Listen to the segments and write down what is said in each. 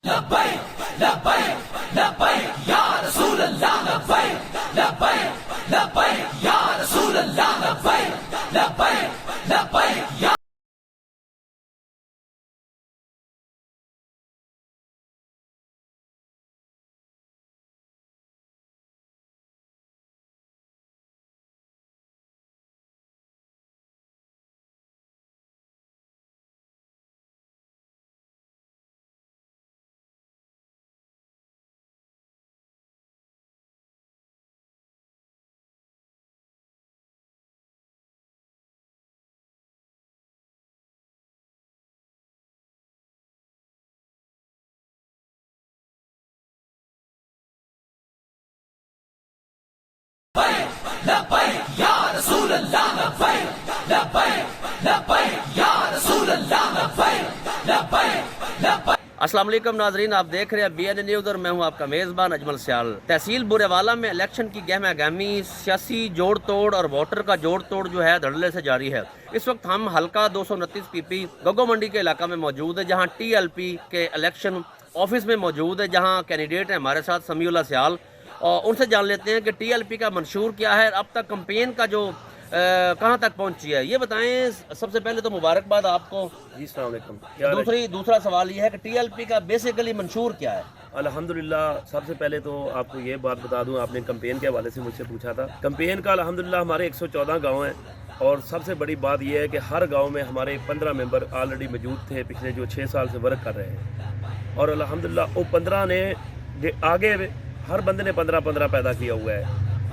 لبیک لبیک لبیک یا رسول اللہ لبیک لبیک لبیک یا رسول اللہ لبیک لبیک لبیک یا لبیک یا رسول اللہ لبیک لبیک لبیک یا رسول اللہ لبیک لبیک لبیک۔ السلام علیکم ناظرین، آپ دیکھ رہے ہیں بی این نیوز اور میں ہوں آپ کا میزبان اجمل سیال۔ تحصیل برے والا میں الیکشن کی گہمہ گہمی، سیاسی جوڑ توڑ اور ووٹر کا جوڑ توڑ جو ہے دھڑلے سے جاری ہے۔ اس وقت ہم حلقہ 229 پی پی گگو منڈی کے علاقہ میں موجود ہے، جہاں ٹی ایل پی کے الیکشن آفس میں موجود ہے، جہاں کینڈیڈیٹ ہیں ہمارے ساتھ سمیع اللہ سیال، اور ان سے جان لیتے ہیں کہ ٹی ایل پی کا منشور کیا ہے، اب تک کمپین کا جو کہاں تک پہنچی ہے یہ بتائیں۔ سب سے پہلے تو مبارکباد آپ کو جی السلام علیکم۔ دوسرا سوال یہ ہے کہ ٹی ایل پی کا بیسیکلی منشور کیا ہے؟ الحمدللہ سب سے پہلے تو آپ کو یہ بات بتا دوں، آپ نے کمپین کے حوالے سے مجھ سے پوچھا تھا۔ کمپین کا الحمدللہ ہمارے 114 گاؤں ہیں، اور سب سے بڑی بات یہ ہے کہ ہر گاؤں میں ہمارے 15 ممبر آلریڈی موجود تھے، پچھلے جو 6 سال سے ورک کر رہے ہیں، اور الحمدللہ وہ 15 نے آگے ہر بندے نے 15 پیدا کیا ہوا ہے،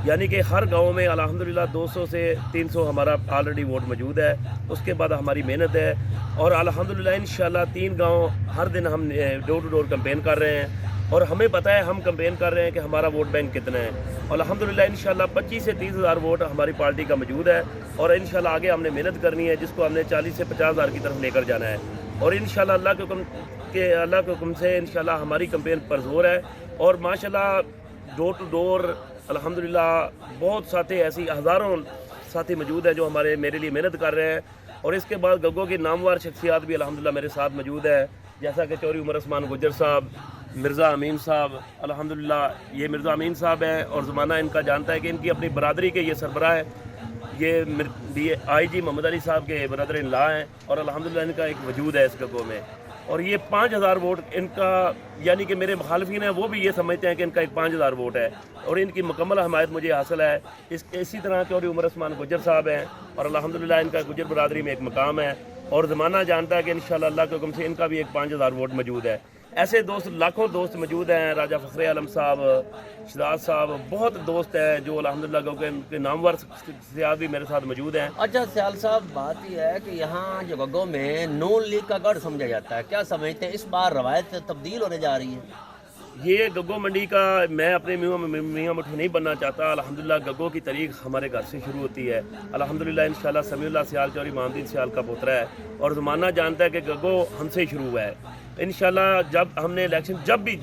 یعنی کہ ہر گاؤں میں الحمدللہ 200 سے 300 ہمارا آلریڈی ووٹ موجود ہے۔ اس کے بعد ہماری محنت ہے، اور الحمدللہ انشاءاللہ 3 گاؤں ہر دن ہم ڈور ٹو ڈور کمپین کر رہے ہیں، اور ہمیں پتہ ہے ہم کمپین کر رہے ہیں کہ ہمارا ووٹ بینک کتنا ہے، اور الحمدللہ انشاءاللہ 25 سے 30 ہزار ووٹ ہماری پارٹی کا موجود ہے، اور انشاءاللہ آگے ہم نے محنت کرنی ہے، جس کو ہم نے 40 سے 50 ہزار کی طرف لے کر جانا ہے، اور انشاءاللہ اللہ کے حکم سے انشاءاللہ ہماری کمپین پرزور ہے، اور ماشاءاللہ ڈور ٹو ڈور الحمدللہ بہت ساتھی ایسی ہزاروں ساتھی موجود ہیں جو میرے لیے محنت کر رہے ہیں، اور اس کے بعد گگو کی نامور شخصیات بھی الحمدللہ میرے ساتھ موجود ہے، جیسا کہ چوری عمر عثمان گجر صاحب، مرزا امین صاحب، الحمدللہ یہ مرزا امین صاحب ہیں، اور زمانہ ان کا جانتا ہے کہ ان کی اپنی برادری کے یہ سربراہ ہے، یہ آئی جی محمد علی صاحب کے برادر ان لا ہیں، اور الحمدللہ ان کا ایک وجود ہے اس گگو میں، اور یہ 5000 ووٹ ان کا، یعنی کہ میرے مخالفین ہیں وہ بھی یہ سمجھتے ہیں کہ ان کا ایک 5000 ووٹ ہے، اور ان کی مکمل حمایت مجھے حاصل ہے۔ اسی طرح چوری عمر عثمان گجر صاحب ہیں، اور الحمدللہ ان کا گجر برادری میں ایک مقام ہے، اور زمانہ جانتا ہے کہ انشاءاللہ اللہ کے حکم سے ان کا بھی ایک 5000 ووٹ موجود ہے۔ ایسے دوست لاکھوں دوست موجود ہیں، راجہ فخر عالم صاحب، شہزاد صاحب، بہت دوست ہیں جو الحمدللہ کے نامور شخصیات بھی میرے ساتھ موجود ہیں۔ اچھا سیال صاحب، بات یہ ہے کہ یہاں جو گگو میں نون لیگ کا گڑھ سمجھا جاتا ہے، کیا سمجھتے ہیں اس بار روایت تبدیل ہونے جا رہی ہے؟ یہ گگو منڈی کا میں اپنے میاں مٹھو نہیں بننا چاہتا، الحمدللہ گگو کی تاریخ ہمارے گھر سے شروع ہوتی ہے، الحمدللہ انشاءاللہ سمیع اللہ سیال چوری محمد سیال کا پوترا ہے، اور زمانہ جانتا ہے کہ گگو ہم سے شروع ہوا ہے۔ انشاءاللہ جب ہم نے الیکشن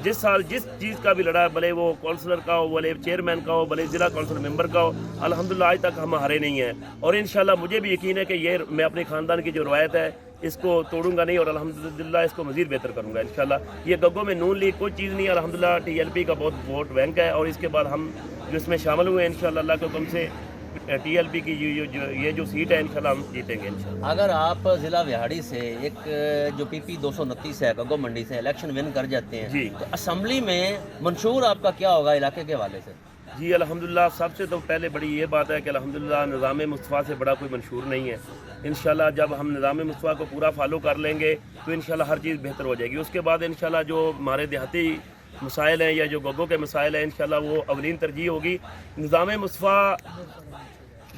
جس سال جس چیز کا بھی لڑا ہے، بھلے وہ کونسلر کا ہو، بھلے چیئرمین کا ہو، بھلے ضلع کونسل ممبر کا ہو، الحمدللہ آج تک ہم ہارے نہیں ہیں، اور انشاءاللہ مجھے بھی یقین ہے کہ یہ میں اپنے خاندان کی جو روایت ہے اس کو توڑوں گا نہیں، اور الحمدللہ اس کو مزید بہتر کروں گا انشاءاللہ۔ یہ گگو میں نون لیگ کوئی چیز نہیں ہے، الحمدللہ ٹی ایل پی کا بہت ووٹ بینک ہے، اور اس کے بعد ہم جو اس میں شامل ہوئے ہیں انشاءاللہ اللہ کے حکم سے ٹی ایل پی کی یہ جو سیٹ ہے انشاءاللہ ہم جیتیں گے انشاءاللہ۔ اگر آپ ضلع وہاڑی سے ایک جو پی پی 229 ہے گگو منڈی سے الیکشن ون کر جاتے ہیں جی، تو اسمبلی میں منشور آپ کا کیا ہوگا علاقے کے حوالے سے؟ جی الحمدللہ سب سے تو پہلے بڑی یہ بات ہے کہ الحمدللہ نظام مصطفیٰ سے بڑا کوئی منشور نہیں ہے، انشاءاللہ جب ہم نظام مصطفیٰ کو پورا فالو کر لیں گے تو انشاءاللہ ہر چیز بہتر ہو جائے گی۔ اس کے بعد انشاءاللہ جو ہمارے دیہاتی مسائل ہیں یا جو گگو کے مسائل ہیں انشاءاللہ وہ اولین ترجیح ہوگی۔ نظام مصطفیٰ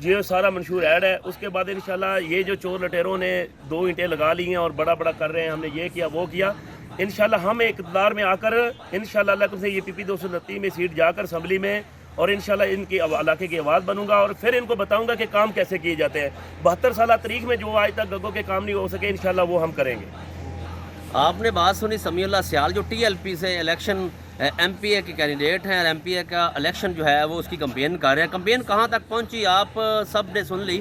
یہ سارا منشور ایڈ ہے، اس کے بعد انشاءاللہ یہ جو چور لٹیروں نے 2 اینٹیں لگا لی ہیں اور بڑا کر رہے ہیں، ہم نے یہ کیا وہ کیا، انشاءاللہ ہم اقتدار میں آ کر انشاءاللہ اللہ سے یہ پی پی 229 میں سیٹ جا کر اسمبلی میں، اور انشاءاللہ ان کی علاقے کی آواز بنوں گا، اور پھر ان کو بتاؤں گا کہ کام کیسے کیے جاتے ہیں۔ 72 سالہ تاریخ میں جو آج تک گگو کے کام نہیں ہو سکے انشاءاللہ وہ ہم کریں گے۔ آپ نے بات سنی سمیع اللہ سیال جو ٹی ایل پی سے الیکشن ایم پی اے کے کینڈیڈیٹ ہیں، اور ایم پی اے کا الیکشن جو ہے وہ اس کی کمپین کر رہے ہیں، کمپین کہاں تک پہنچی آپ سب نے سن لی،